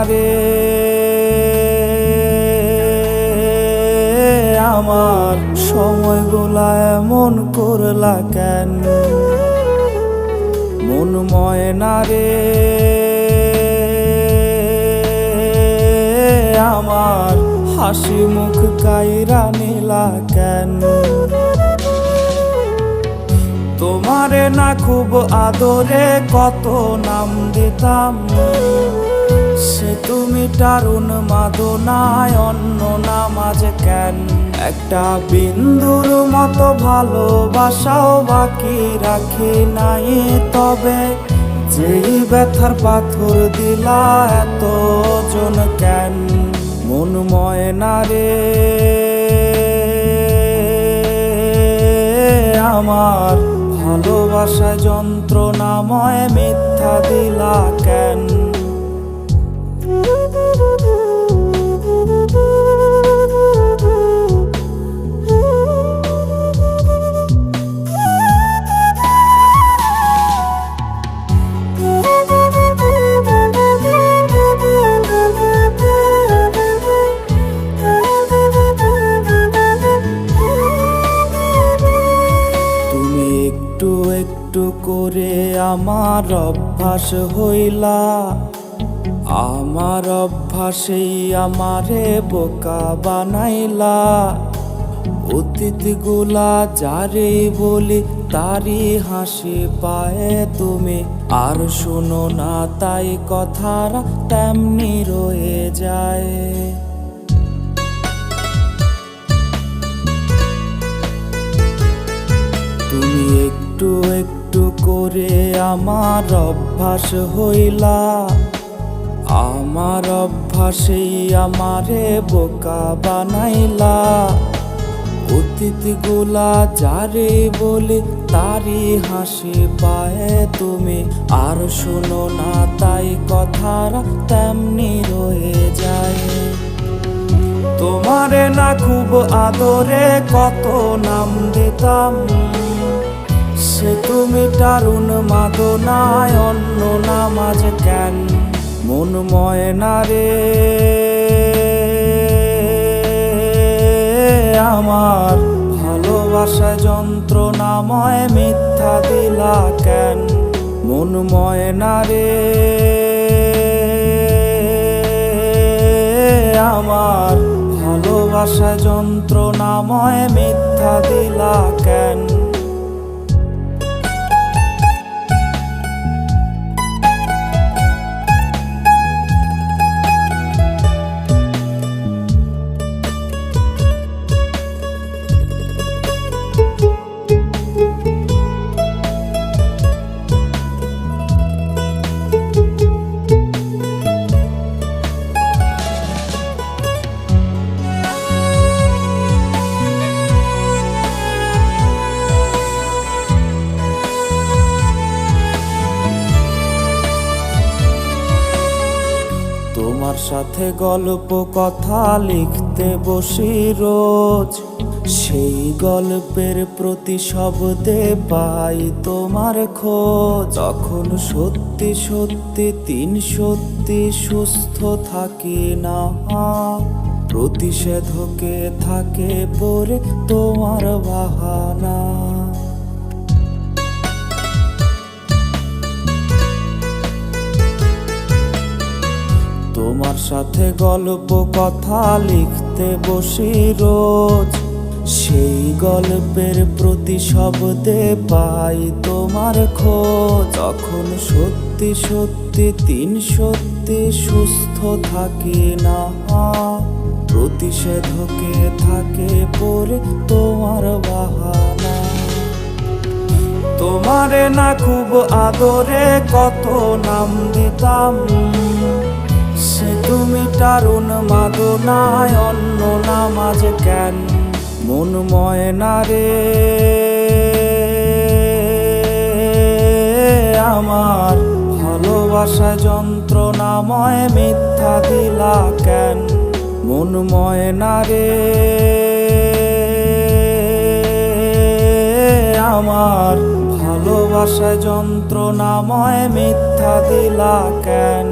রে আমার সময়গুলা এমন করলা কেন? মন ময়না রে আমার হাসি মুখ কাইরা নিলা কেন? তোমারে না খুব আদরে কত নাম দিতাম, সে তুমি টারুণ মাদনায় অন্য নাম আজ কেন? একটা বিন্দুর মতো ভালোবাসাও বাকি রাখি নাই, তবে যেই ব্যথার পাথর দিলা এত ওজন কেন? মন ময়না রে আমার ভালোবাসায় যন্ত্রণাময় মিথ্যা দিলা কেন? একটু একটু করে আমার অভ্যাস হইলা, আমার অভ্যাসেই আমারে বোকা বানাইলা। অতীতগুলা যারে বলি তারই হাসি পায় তুমি, আর শোনো না তাই কথারা তেমনি রয়ে যায়। তুমি একটু একটু করে আমার অভ্যাস হইলা, আমার অভ্যাসেই আমারে বোকা বানাইলা। অতীতগুলা যারে বলি তারই হাসি পায় তুমি, আর শোনো না তাই কথারা তেমনি রয়ে যায়। তোমারে না খুব আদরে কত নাম দিতাম, সে তুমি টারুণ মাদনায় অন্য নাম আজ কেন? মন ময়না রে আমার ভালোবাসায় যন্ত্রণাময় মিথ্যা দিলা কেন? মন ময়না রে আমার ভালোবাসায় যন্ত্রণাময় মিথ্যা দিলা কেন? তোমার সাথে গল্প কথা লিখতে বসি রোজ, সেই গল্পের প্রতি শব্দে পাই তোমার খোঁজ। তখন সত্যি সত্যি তিন সত্যি সুস্থ থাকি না, প্রতিষেধকে থাকে পরে তোমার বাহানা। তোমার সাথে গল্প কথা লিখতে বসি রোজ, সেই গল্পের প্রতি শব্দে পাই তোমার খোঁজ। তখন সত্যি সত্যি তিন সত্যি সুস্থ থাকি না, প্রতিষেধকে থাকে পরে তোমার বাহানা। তোমারে না খুব আদরে কত নাম দিতাম, সে তুমি টারুণ মাদনায় অন্য নাম আজ কেন? মন ময়না রে আমার ভালোবাসায় যন্ত্রণাময় মিথ্যা দিলা কেন? মন ময়না রে আমার ভালোবাসায় যন্ত্রণাময় মিথ্যা দিলা কেন?